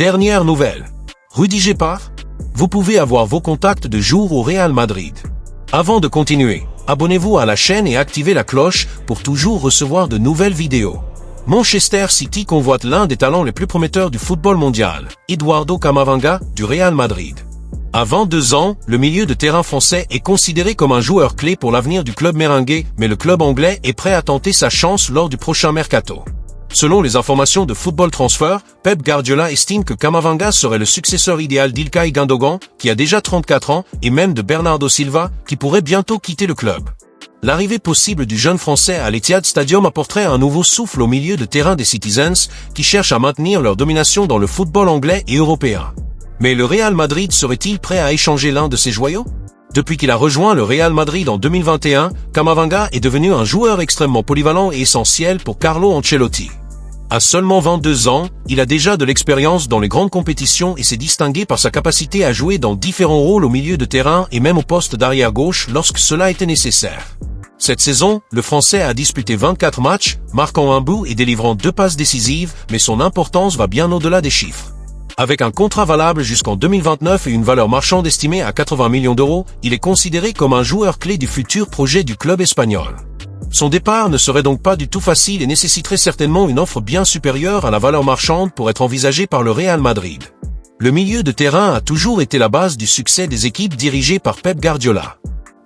Dernière nouvelle. Rudiger part? Vous pouvez avoir vos contacts de jour au Real Madrid. Avant de continuer, abonnez-vous à la chaîne et activez la cloche pour toujours recevoir de nouvelles vidéos. Manchester City convoite l'un des talents les plus prometteurs du football mondial, Eduardo Camavinga, du Real Madrid. À 22 ans, le milieu de terrain français est considéré comme un joueur clé pour l'avenir du club merengue, mais le club anglais est prêt à tenter sa chance lors du prochain mercato. Selon les informations de Football Transfer, Pep Guardiola estime que Camavinga serait le successeur idéal d'Ilkay Gundogan, qui a déjà 34 ans, et même de Bernardo Silva, qui pourrait bientôt quitter le club. L'arrivée possible du jeune Français à l'Etihad Stadium apporterait un nouveau souffle au milieu de terrain des Citizens, qui cherchent à maintenir leur domination dans le football anglais et européen. Mais le Real Madrid serait-il prêt à échanger l'un de ses joyaux? Depuis qu'il a rejoint le Real Madrid en 2021, Camavinga est devenu un joueur extrêmement polyvalent et essentiel pour Carlo Ancelotti. À seulement 22 ans, il a déjà de l'expérience dans les grandes compétitions et s'est distingué par sa capacité à jouer dans différents rôles au milieu de terrain et même au poste d'arrière gauche lorsque cela était nécessaire. Cette saison, le Français a disputé 24 matchs, marquant un but et délivrant 2 passes décisives, mais son importance va bien au-delà des chiffres. Avec un contrat valable jusqu'en 2029 et une valeur marchande estimée à 80 millions d'euros, il est considéré comme un joueur clé du futur projet du club espagnol. Son départ ne serait donc pas du tout facile et nécessiterait certainement une offre bien supérieure à la valeur marchande pour être envisagée par le Real Madrid. Le milieu de terrain a toujours été la base du succès des équipes dirigées par Pep Guardiola.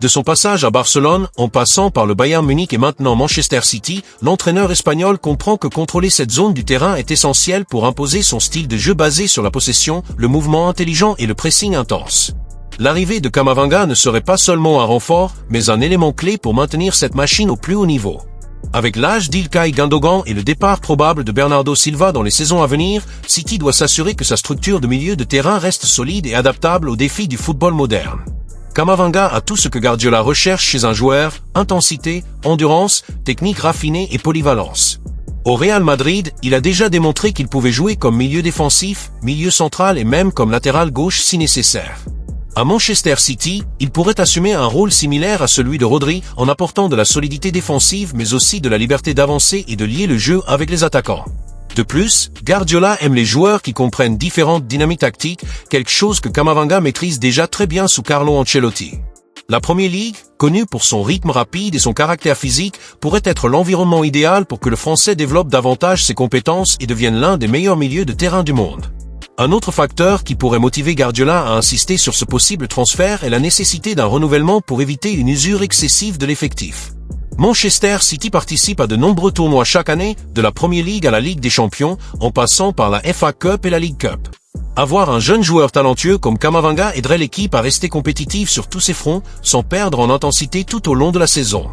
De son passage à Barcelone, en passant par le Bayern Munich et maintenant Manchester City, l'entraîneur espagnol comprend que contrôler cette zone du terrain est essentiel pour imposer son style de jeu basé sur la possession, le mouvement intelligent et le pressing intense. L'arrivée de Camavinga ne serait pas seulement un renfort, mais un élément clé pour maintenir cette machine au plus haut niveau. Avec l'âge d'Ilkay Gundogan et le départ probable de Bernardo Silva dans les saisons à venir, City doit s'assurer que sa structure de milieu de terrain reste solide et adaptable aux défis du football moderne. Camavinga a tout ce que Guardiola recherche chez un joueur: intensité, endurance, technique raffinée et polyvalence. Au Real Madrid, il a déjà démontré qu'il pouvait jouer comme milieu défensif, milieu central et même comme latéral gauche si nécessaire. À Manchester City, il pourrait assumer un rôle similaire à celui de Rodri en apportant de la solidité défensive mais aussi de la liberté d'avancer et de lier le jeu avec les attaquants. De plus, Guardiola aime les joueurs qui comprennent différentes dynamiques tactiques, quelque chose que Camavinga maîtrise déjà très bien sous Carlo Ancelotti. La Premier League, connue pour son rythme rapide et son caractère physique, pourrait être l'environnement idéal pour que le Français développe davantage ses compétences et devienne l'un des meilleurs milieux de terrain du monde. Un autre facteur qui pourrait motiver Guardiola à insister sur ce possible transfert est la nécessité d'un renouvellement pour éviter une usure excessive de l'effectif. Manchester City participe à de nombreux tournois chaque année, de la Premier League à la Ligue des Champions, en passant par la FA Cup et la League Cup. Avoir un jeune joueur talentueux comme Camavinga aiderait l'équipe à rester compétitive sur tous ses fronts, sans perdre en intensité tout au long de la saison.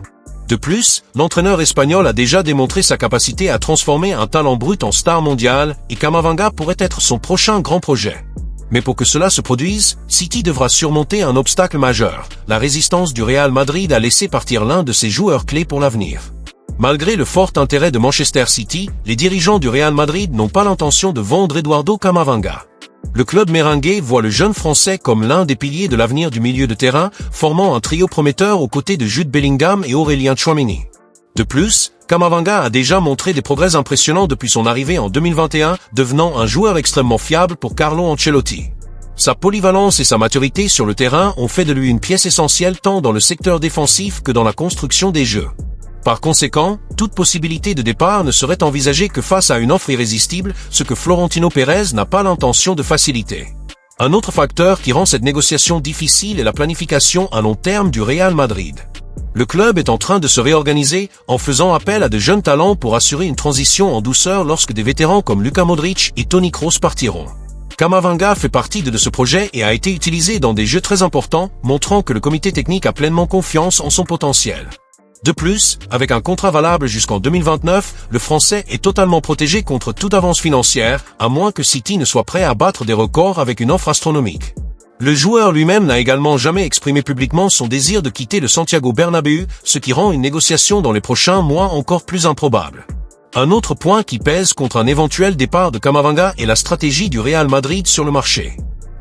De plus, l'entraîneur espagnol a déjà démontré sa capacité à transformer un talent brut en star mondiale, et Camavinga pourrait être son prochain grand projet. Mais pour que cela se produise, City devra surmonter un obstacle majeur, la résistance du Real Madrid à laisser partir l'un de ses joueurs clés pour l'avenir. Malgré le fort intérêt de Manchester City, les dirigeants du Real Madrid n'ont pas l'intention de vendre Eduardo Camavinga. Le club merengue voit le jeune Français comme l'un des piliers de l'avenir du milieu de terrain, formant un trio prometteur aux côtés de Jude Bellingham et Aurélien Tchouaméni. De plus, Camavinga a déjà montré des progrès impressionnants depuis son arrivée en 2021, devenant un joueur extrêmement fiable pour Carlo Ancelotti. Sa polyvalence et sa maturité sur le terrain ont fait de lui une pièce essentielle tant dans le secteur défensif que dans la construction des jeux. Par conséquent, toute possibilité de départ ne serait envisagée que face à une offre irrésistible, ce que Florentino Pérez n'a pas l'intention de faciliter. Un autre facteur qui rend cette négociation difficile est la planification à long terme du Real Madrid. Le club est en train de se réorganiser en faisant appel à de jeunes talents pour assurer une transition en douceur lorsque des vétérans comme Luka Modric et Toni Kroos partiront. Camavinga fait partie de ce projet et a été utilisé dans des jeux très importants, montrant que le comité technique a pleinement confiance en son potentiel. De plus, avec un contrat valable jusqu'en 2029, le Français est totalement protégé contre toute avance financière, à moins que City ne soit prêt à battre des records avec une offre astronomique. Le joueur lui-même n'a également jamais exprimé publiquement son désir de quitter le Santiago Bernabéu, ce qui rend une négociation dans les prochains mois encore plus improbable. Un autre point qui pèse contre un éventuel départ de Camavinga est la stratégie du Real Madrid sur le marché.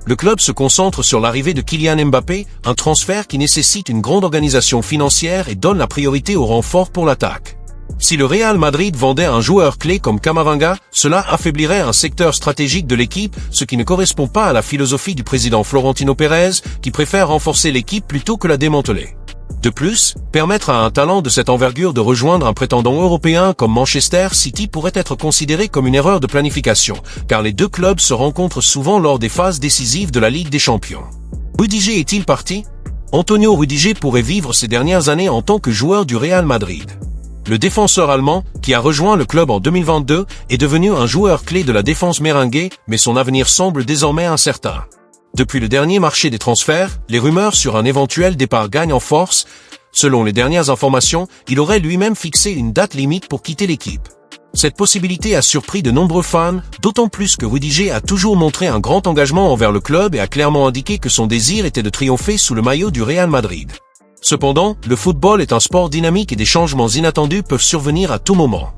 Le club se concentre sur l'arrivée de Kylian Mbappé, un transfert qui nécessite une grande organisation financière et donne la priorité au renfort pour l'attaque. Si le Real Madrid vendait un joueur clé comme Camavinga, cela affaiblirait un secteur stratégique de l'équipe, ce qui ne correspond pas à la philosophie du président Florentino Pérez, qui préfère renforcer l'équipe plutôt que la démanteler. De plus, permettre à un talent de cette envergure de rejoindre un prétendant européen comme Manchester City pourrait être considéré comme une erreur de planification, car les deux clubs se rencontrent souvent lors des phases décisives de la Ligue des Champions. Rudiger est-il parti? Antonio Rudiger pourrait vivre ses dernières années en tant que joueur du Real Madrid. Le défenseur allemand, qui a rejoint le club en 2022, est devenu un joueur clé de la défense merengue, mais son avenir semble désormais incertain. Depuis le dernier marché des transferts, les rumeurs sur un éventuel départ gagnent en force. Selon les dernières informations, il aurait lui-même fixé une date limite pour quitter l'équipe. Cette possibilité a surpris de nombreux fans, d'autant plus que Rudiger a toujours montré un grand engagement envers le club et a clairement indiqué que son désir était de triompher sous le maillot du Real Madrid. Cependant, le football est un sport dynamique et des changements inattendus peuvent survenir à tout moment.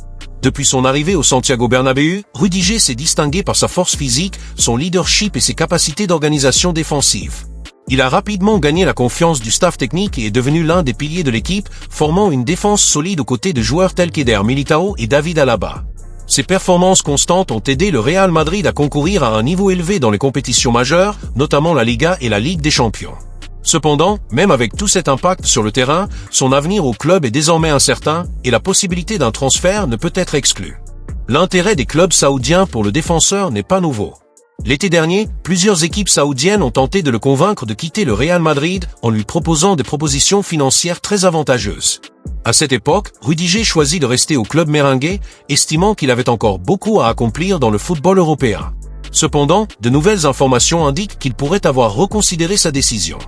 Depuis son arrivée au Santiago Bernabéu, Rudiger s'est distingué par sa force physique, son leadership et ses capacités d'organisation défensive. Il a rapidement gagné la confiance du staff technique et est devenu l'un des piliers de l'équipe, formant une défense solide aux côtés de joueurs tels qu'Eder Militao et David Alaba. Ses performances constantes ont aidé le Real Madrid à concourir à un niveau élevé dans les compétitions majeures, notamment la Liga et la Ligue des Champions. Cependant, même avec tout cet impact sur le terrain, son avenir au club est désormais incertain et la possibilité d'un transfert ne peut être exclue. L'intérêt des clubs saoudiens pour le défenseur n'est pas nouveau. L'été dernier, plusieurs équipes saoudiennes ont tenté de le convaincre de quitter le Real Madrid en lui proposant des propositions financières très avantageuses. À cette époque, Rudiger choisit de rester au club merengue, estimant qu'il avait encore beaucoup à accomplir dans le football européen. Cependant, de nouvelles informations indiquent qu'il pourrait avoir reconsidéré sa décision.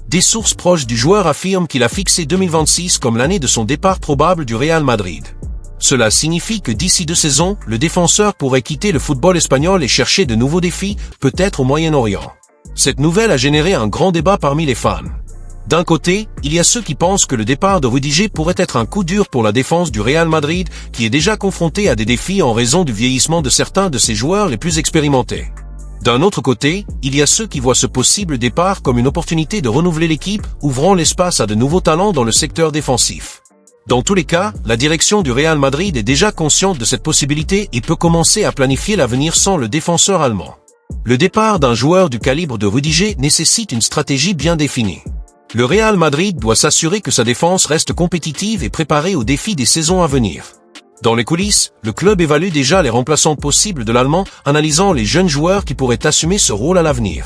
Des sources proches du joueur affirment qu'il a fixé 2026 comme l'année de son départ probable du Real Madrid. Cela signifie que d'ici 2 saisons, le défenseur pourrait quitter le football espagnol et chercher de nouveaux défis, peut-être au Moyen-Orient. Cette nouvelle a généré un grand débat parmi les fans. D'un côté, il y a ceux qui pensent que le départ de Rudiger pourrait être un coup dur pour la défense du Real Madrid, qui est déjà confrontée à des défis en raison du vieillissement de certains de ses joueurs les plus expérimentés. D'un autre côté, il y a ceux qui voient ce possible départ comme une opportunité de renouveler l'équipe, ouvrant l'espace à de nouveaux talents dans le secteur défensif. Dans tous les cas, la direction du Real Madrid est déjà consciente de cette possibilité et peut commencer à planifier l'avenir sans le défenseur allemand. Le départ d'un joueur du calibre de Rudiger nécessite une stratégie bien définie. Le Real Madrid doit s'assurer que sa défense reste compétitive et préparée aux défis des saisons à venir. Dans les coulisses, le club évalue déjà les remplaçants possibles de l'Allemand, analysant les jeunes joueurs qui pourraient assumer ce rôle à l'avenir.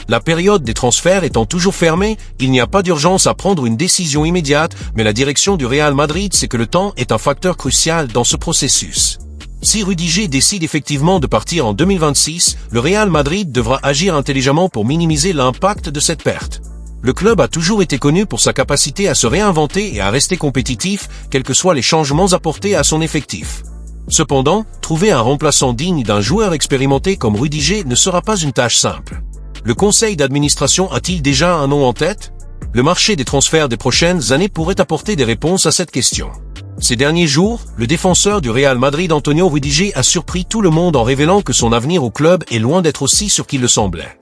La période des transferts étant toujours fermée, il n'y a pas d'urgence à prendre une décision immédiate, mais la direction du Real Madrid sait que le temps est un facteur crucial dans ce processus. Si Rudiger décide effectivement de partir en 2026, le Real Madrid devra agir intelligemment pour minimiser l'impact de cette perte. Le club a toujours été connu pour sa capacité à se réinventer et à rester compétitif, quels que soient les changements apportés à son effectif. Cependant, trouver un remplaçant digne d'un joueur expérimenté comme Rudiger ne sera pas une tâche simple. Le conseil d'administration a-t-il déjà un nom en tête? Le marché des transferts des prochaines années pourrait apporter des réponses à cette question. Ces derniers jours, le défenseur du Real Madrid Antonio Rudiger a surpris tout le monde en révélant que son avenir au club est loin d'être aussi sûr qu'il le semblait.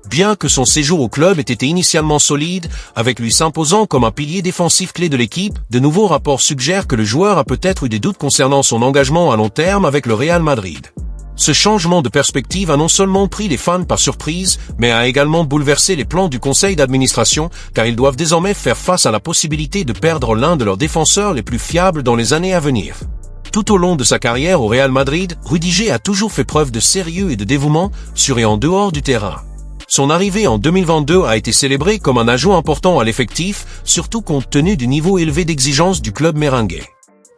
Bien que son séjour au club ait été initialement solide, avec lui s'imposant comme un pilier défensif clé de l'équipe, de nouveaux rapports suggèrent que le joueur a peut-être eu des doutes concernant son engagement à long terme avec le Real Madrid. Ce changement de perspective a non seulement pris les fans par surprise, mais a également bouleversé les plans du conseil d'administration, car ils doivent désormais faire face à la possibilité de perdre l'un de leurs défenseurs les plus fiables dans les années à venir. Tout au long de sa carrière au Real Madrid, Rudiger a toujours fait preuve de sérieux et de dévouement, sur et en dehors du terrain. Son arrivée en 2022 a été célébrée comme un ajout important à l'effectif, surtout compte tenu du niveau élevé d'exigence du club merengue.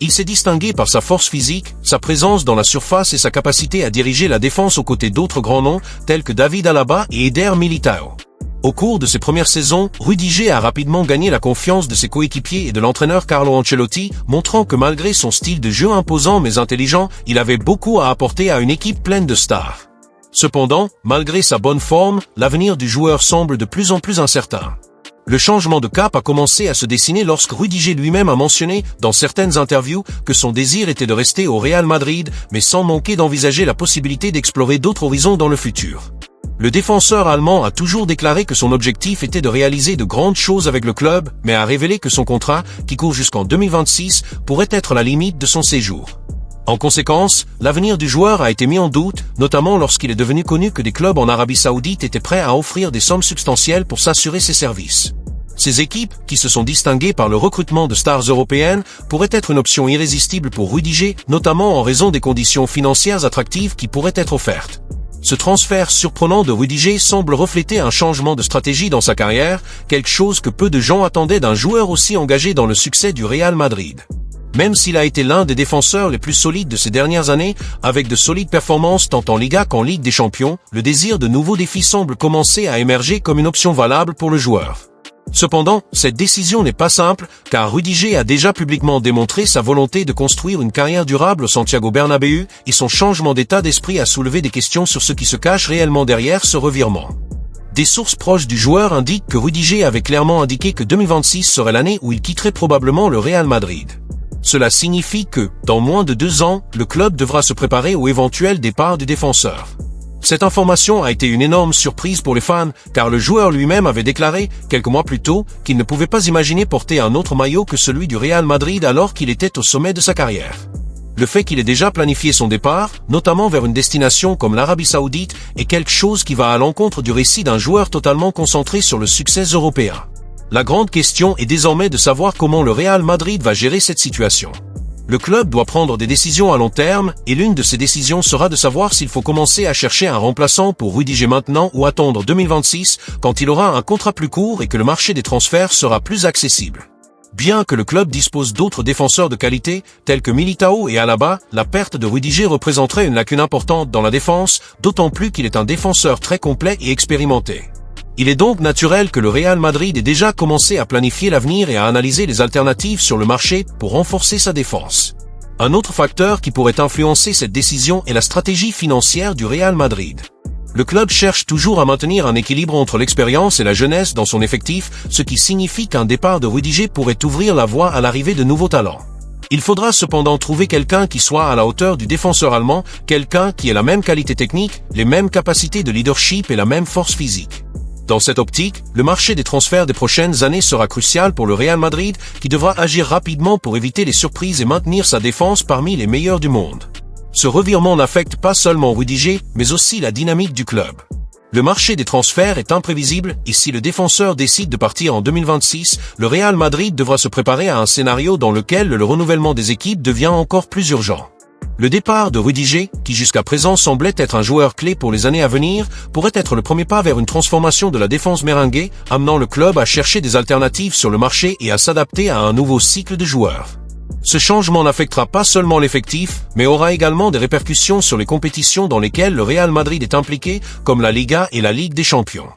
Il s'est distingué par sa force physique, sa présence dans la surface et sa capacité à diriger la défense aux côtés d'autres grands noms, tels que David Alaba et Eder Militao. Au cours de ses premières saisons, Rudiger a rapidement gagné la confiance de ses coéquipiers et de l'entraîneur Carlo Ancelotti, montrant que malgré son style de jeu imposant mais intelligent, il avait beaucoup à apporter à une équipe pleine de stars. Cependant, malgré sa bonne forme, l'avenir du joueur semble de plus en plus incertain. Le changement de cap a commencé à se dessiner lorsque Rudiger lui-même a mentionné, dans certaines interviews, que son désir était de rester au Real Madrid, mais sans manquer d'envisager la possibilité d'explorer d'autres horizons dans le futur. Le défenseur allemand a toujours déclaré que son objectif était de réaliser de grandes choses avec le club, mais a révélé que son contrat, qui court jusqu'en 2026, pourrait être la limite de son séjour. En conséquence, l'avenir du joueur a été mis en doute, notamment lorsqu'il est devenu connu que des clubs en Arabie Saoudite étaient prêts à offrir des sommes substantielles pour s'assurer ses services. Ces équipes, qui se sont distinguées par le recrutement de stars européennes, pourraient être une option irrésistible pour Rudiger, notamment en raison des conditions financières attractives qui pourraient être offertes. Ce transfert surprenant de Rudiger semble refléter un changement de stratégie dans sa carrière, quelque chose que peu de gens attendaient d'un joueur aussi engagé dans le succès du Real Madrid. Même s'il a été l'un des défenseurs les plus solides de ces dernières années, avec de solides performances tant en Liga qu'en Ligue des Champions, le désir de nouveaux défis semble commencer à émerger comme une option valable pour le joueur. Cependant, cette décision n'est pas simple, car Rudiger a déjà publiquement démontré sa volonté de construire une carrière durable au Santiago Bernabéu, et son changement d'état d'esprit a soulevé des questions sur ce qui se cache réellement derrière ce revirement. Des sources proches du joueur indiquent que Rudiger avait clairement indiqué que 2026 serait l'année où il quitterait probablement le Real Madrid. Cela signifie que, dans moins de 2 ans, le club devra se préparer au éventuel départ du défenseur. Cette information a été une énorme surprise pour les fans, car le joueur lui-même avait déclaré, quelques mois plus tôt, qu'il ne pouvait pas imaginer porter un autre maillot que celui du Real Madrid alors qu'il était au sommet de sa carrière. Le fait qu'il ait déjà planifié son départ, notamment vers une destination comme l'Arabie Saoudite, est quelque chose qui va à l'encontre du récit d'un joueur totalement concentré sur le succès européen. La grande question est désormais de savoir comment le Real Madrid va gérer cette situation. Le club doit prendre des décisions à long terme, et l'une de ces décisions sera de savoir s'il faut commencer à chercher un remplaçant pour Rudiger maintenant ou attendre 2026, quand il aura un contrat plus court et que le marché des transferts sera plus accessible. Bien que le club dispose d'autres défenseurs de qualité, tels que Militao et Alaba, la perte de Rudiger représenterait une lacune importante dans la défense, d'autant plus qu'il est un défenseur très complet et expérimenté. Il est donc naturel que le Real Madrid ait déjà commencé à planifier l'avenir et à analyser les alternatives sur le marché pour renforcer sa défense. Un autre facteur qui pourrait influencer cette décision est la stratégie financière du Real Madrid. Le club cherche toujours à maintenir un équilibre entre l'expérience et la jeunesse dans son effectif, ce qui signifie qu'un départ de Rudiger pourrait ouvrir la voie à l'arrivée de nouveaux talents. Il faudra cependant trouver quelqu'un qui soit à la hauteur du défenseur allemand, quelqu'un qui ait la même qualité technique, les mêmes capacités de leadership et la même force physique. Dans cette optique, le marché des transferts des prochaines années sera crucial pour le Real Madrid, qui devra agir rapidement pour éviter les surprises et maintenir sa défense parmi les meilleurs du monde. Ce revirement n'affecte pas seulement Rudiger, mais aussi la dynamique du club. Le marché des transferts est imprévisible, et si le défenseur décide de partir en 2026, le Real Madrid devra se préparer à un scénario dans lequel le renouvellement des équipes devient encore plus urgent. Le départ de Rudiger, qui jusqu'à présent semblait être un joueur clé pour les années à venir, pourrait être le premier pas vers une transformation de la défense merengue, amenant le club à chercher des alternatives sur le marché et à s'adapter à un nouveau cycle de joueurs. Ce changement n'affectera pas seulement l'effectif, mais aura également des répercussions sur les compétitions dans lesquelles le Real Madrid est impliqué, comme la Liga et la Ligue des Champions.